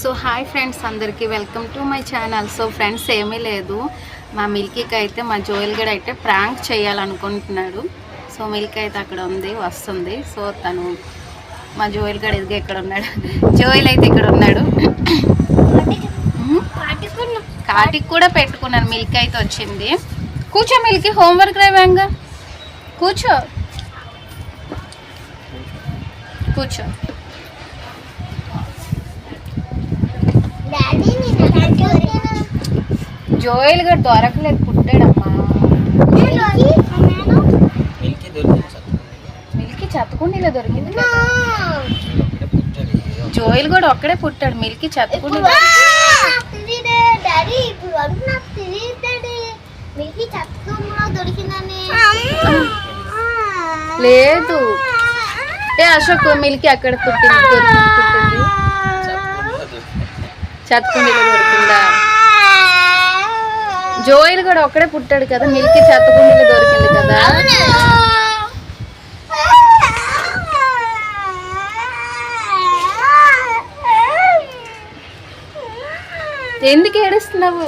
So hi friends, అందరికీ welcome to my channel. So friends, ఏమీ లేదు, మా మిల్కీకి అయితే మా జోయల్ గడ్ అయితే ప్రాంక్ చేయాలనుకుంటున్నాడు. సో మిల్కీ అయితే అక్కడ ఉంది, వస్తుంది. సో తను మా జోయల్ గడ్ ఎదిగి ఎక్కడ ఉన్నాడు, జోయల్ అయితే ఇక్కడ ఉన్నాడు. కాటికి కూడా పెట్టుకున్నాను. మిల్కీ అయితే వచ్చింది. కూర్చో మిల్కీ, హోంవర్క్ రావాంగా, కూర్చో కూర్చో. జోయల్ గడ్ దొరకలేదు, పుట్టాడమ్మా. మిల్కీ చతకుండీలో దొరికింది కదా. జోయల్ కూడా ఒక్కడే పుట్టాడు, మిల్కీ చతకుండీ లేదు. ఏ అశోక్, మిల్కీ అక్కడ పుట్టింది, చతకుండీలో దొరికిందా? జోయల్ కూడా ఒక్కడే పుట్టాడు కదా, మిల్కీ చతకుండీలో దొరికింది కదా. ఎందుకు ఏడుస్తున్నావు?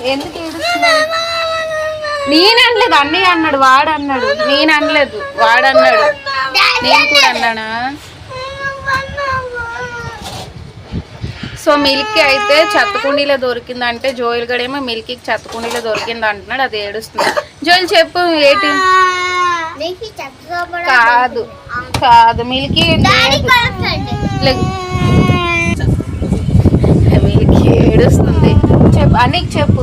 నేను అనలేదు, అన్నయ్య అన్నాడు, వాడు అన్నాడు. నేను అనలేదు, వాడు అన్నాడు. నేను కూడా అన్నానా? సో మిల్కీ అయితే చత్తకుండీలో దొరికింది అంటే, జోయల్ గడేమో మిల్కీకి చత్తకుండీలో దొరికింది అంటున్నాడు. అది ఏడుస్తుంది. జోయల్ చెప్పు, ఏంటి? కాదు కాదు, మిల్కీ మిల్కీ ఏడుస్తుంది. చెప్పు, అన్నీకి చెప్పు.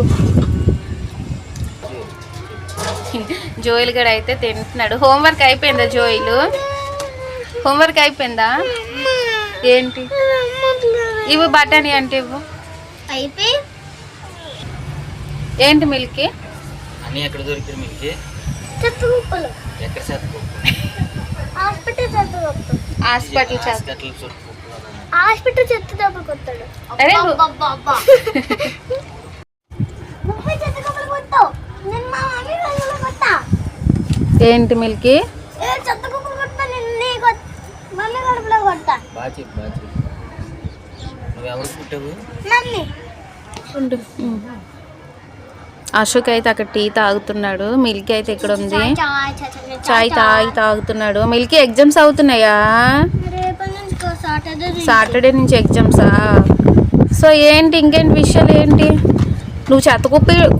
జోయల్ గడ అయితే తింటున్నాడు. హోంవర్క్ అయిపోయిందా జోయల్? హోంవర్క్ అయిపోయిందా? ఏంటి ఇవ్వు, బఠానీ అంటే ఇవ్వు. ఏంటి మిల్కీ? ఎక్కడ దొరికింది మిల్కీ? ఏంటి మిల్కీ? అశోక్ అయితే అక్కడ టీ తాగుతున్నాడు. మిల్కీ అయితే ఇక్కడ ఉంది, చాయ్ తాగుతున్నాడు. మిల్కీ ఎగ్జామ్స్ అవుతున్నాయా? సాటర్డే నుంచి ఎగ్జామ్సా? సో ఏంటి, ఇంకేంటి విషయాలు ఏంటి? నువ్వు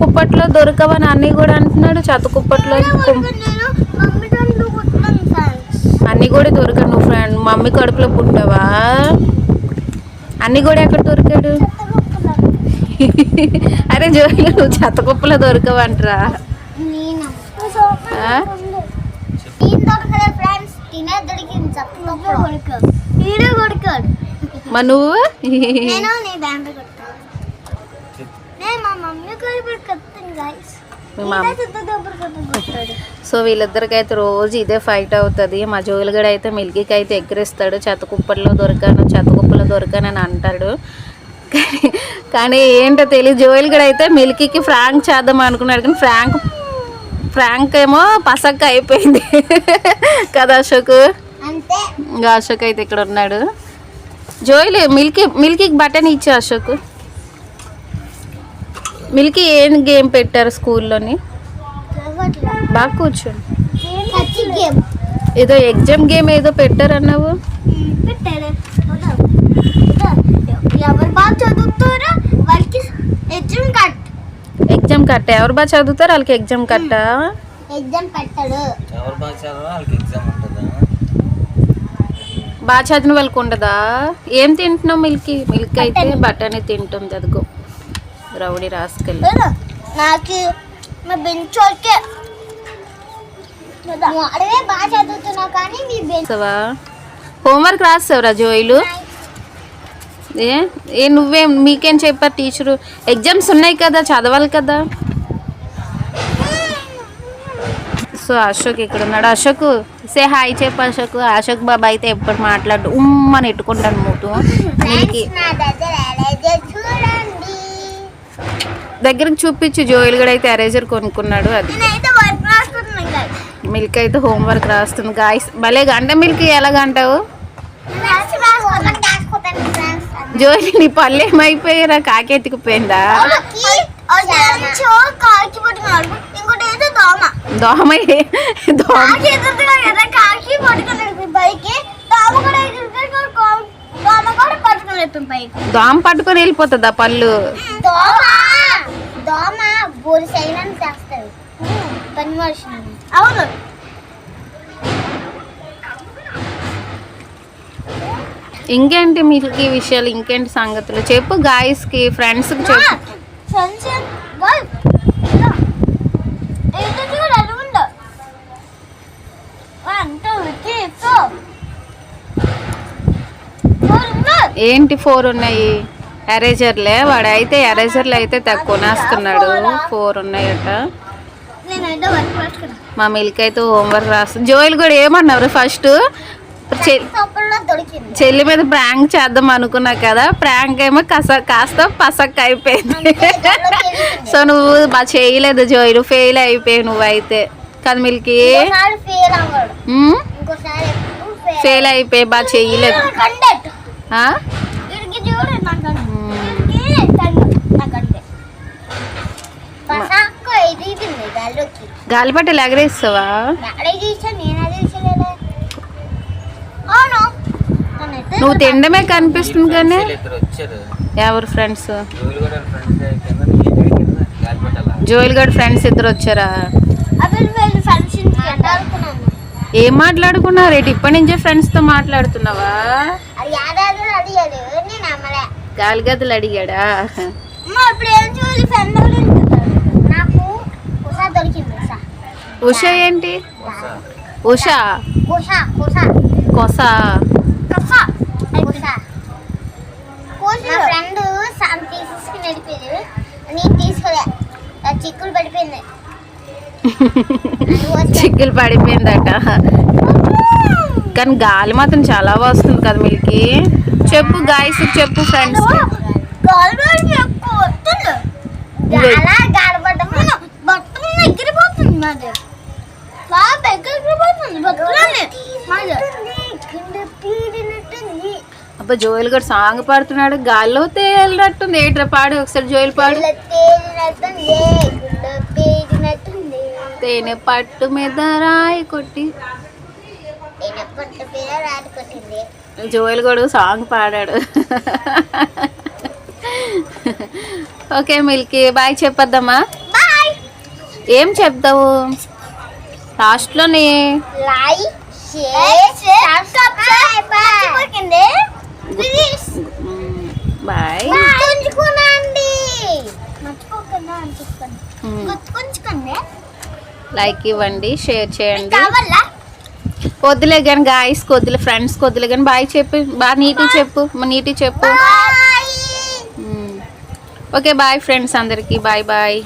కుప్పట్లో దొరకవని అన్నీ కూడా అంటున్నాడు. కుప్పట్లో అన్నీ కూడా దొరకడు. నువ్వు ఫ్రెండ్ మమ్మీ కడుపులో పుట్టావా? అన్నీ కూడా ఎక్కడ దొరికాడు? అరే జోయల్, నువ్వు కుప్పలో దొరకవంటరా? మా నువ్వు సో వీళ్ళిద్దరికైతే రోజు ఇదే ఫైట్ అవుతుంది. మా జోయల్ గడ అయితే మిల్కీకి అయితే ఎగిరిస్తాడు. చెత్తకుప్పట్లో దొరకానని అంటాడు. కానీ ఏంటో తెలియదు. జోయల్ గడ అయితే మిల్కీకి ఫ్రాంక్ చేద్దాం అనుకున్నాడు, కానీ ఫ్రాంక్ ఏమో పసక్క అయిపోయింది కదా అశోక్? ఇంకా అశోక్ అయితే ఇక్కడ ఉన్నాడు. జోయల్ మిల్కీకి బటన్ ఇచ్చా అశోక్. మిల్కీ ఏం గేమ్ పెట్టారు స్కూల్లోని? బాగా కూర్చోండి. ఏదో ఎగ్జామ్ గేమ్ ఏదో పెట్టారు అన్నావు. ఎగ్జామ్ కట్ట. ఎవరు బాగా చదువుతారు వాళ్ళకి ఎగ్జామ్ కట్ట. బాగా చదివిన వాళ్ళకి ఉండదా? ఏం తింటున్నావు మిల్కీ? మిల్కీ అయితే బఠానీ తింటుంది. అదిగో రౌడీ రాసుకెళ్ళి. హోంవర్క్ రాస్తావురా జోయిలు? ఏ నువ్వేం, మీకేం చెప్పారు టీచరు? ఎగ్జామ్స్ ఉన్నాయి కదా, చదవాలి కదా. సో అశోక్ ఇక్కడ ఉన్నాడు. అశోక్ సే హాయ్ చెప్పు అశోక్. అశోక్ బాబా అయితే ఎప్పుడు మాట్లాడు ఉమ్మని ఎట్టుకుంటాను మూటు. మిల్కీ దగ్గరకు చూపించు. జోయల్ గడ అయితే ఎరేజర్ కొనుక్కున్నాడు. అది మిల్కీ అయితే హోంవర్క్ రాస్తుంది. గాయస్ భలే గంట మిల్కీ, ఎలాగంటావు? జోయి నీ పళ్ళు ఏమైపోయారా? కాకి ఎత్తుకుపోయిందా? కాకి పట్టుకున్నాడు, ఇంకోటి ఏదో దోమ. దోమ దోమ కాకి ఎదురుగా కదా, కాకి పట్టుకున్నాడు పైకి, దోమ కూడా ఎదురుగా దోమ కూడా పట్టుకున్నాడు పైకి. దోమ పట్టుకొని వెళ్ళిపోతుందా పళ్ళు? దోమ దోమ బోరి సైలెన్స్ చేస్తుంది పని మనిషిని. అవును. ఇంకేంటి మీకు ఈ విషయాలు, ఇంకేంటి సంగతులు చెప్పు గాయస్ కి, ఫ్రెండ్స్ కి చెప్పు. ఫ్రెండ్స్ ఏంటి 4 ఉన్నాయి ఎరేజర్లే? వాడు అయితే ఎరేజర్లు అయితే కొనేస్తున్నాడు. 4 ఉన్నాయట. మా మిల్క్ అయితే హోంవర్క్ రాస్తుంది. జోయిల్ కూడా ఏమన్నారు ఫస్ట్ చెల్లి మీద ప్రాంక్ చేద్దాం అనుకున్నా కదా, ప్రాంక్ ఏమో కాస్త పసక్ అయిపోయింది. సో నువ్వు బాగా చేయలేదు జోయిల్, ఫెయిల్ అయిపోయావు నువ్వైతే కదా మిల్కి. ఫెయిల్ అయిపోయి బాగా చేయలేదు. గాలిపట్టలు ఎగరేస్తావా? నువ్వు తినడమే కనిపిస్తుంది కానీ. ఇద్దరు వచ్చారు. ఎవరు ఫ్రెండ్స్? జోయిల్ కూడా ఫ్రెండ్స్ కింద గాలిపటాల. జోయిల్ గడ్ ఫ్రెండ్స్ ఇద్దరు వచ్చారా? ఏం మాట్లాడుకున్నారు? రేటు ఇప్పటి నుంచే ఫ్రెండ్స్ తో మాట్లాడుతున్నావా? గాలిగదులు అడిగాడా? ఉషా ఏంటి? ఉషా కొస ఫ్రెండ్ తీసుకుని వెళ్ళిపోయింది, నేను తీసుకోలే, చిక్కులు పడిపోయింది. చిక్కులు పడిపోయిందట. కానీ గాలి మాత్రం చాలా వస్తుంది కదా మిల్కి. చెప్పు గాయస్, చెప్పు ఫ్రెండ్స్. అబ్బా జోయిల్ గడ్ సాంగ్ పాడుతున్నాడు, గాల్లో తేలినట్టుంది. ఏంట్రా పాడు ఒకసారి, జోయిల్ పాడు. తేనె పట్టు మీద రాయి కొట్టి. జోయిల్ గడు సాంగ్ పాడాడు. ఓకే మిల్కీ బాయ్ చెప్పొద్దామా? ఏం చెప్తావు లాస్ట్లోనే? బాయ్. లైక్ ఇవ్వండి, షేర్ చేయండి. వద్దులే కానీ గాయస్ వద్దులే, ఫ్రెండ్స్ వద్దులే కానీ బాయ్ చెప్పు. బాగా నీటి చెప్పు, నీటి చెప్పు. ఓకే బాయ్ ఫ్రెండ్స్ అందరికి, బాయ్ బాయ్.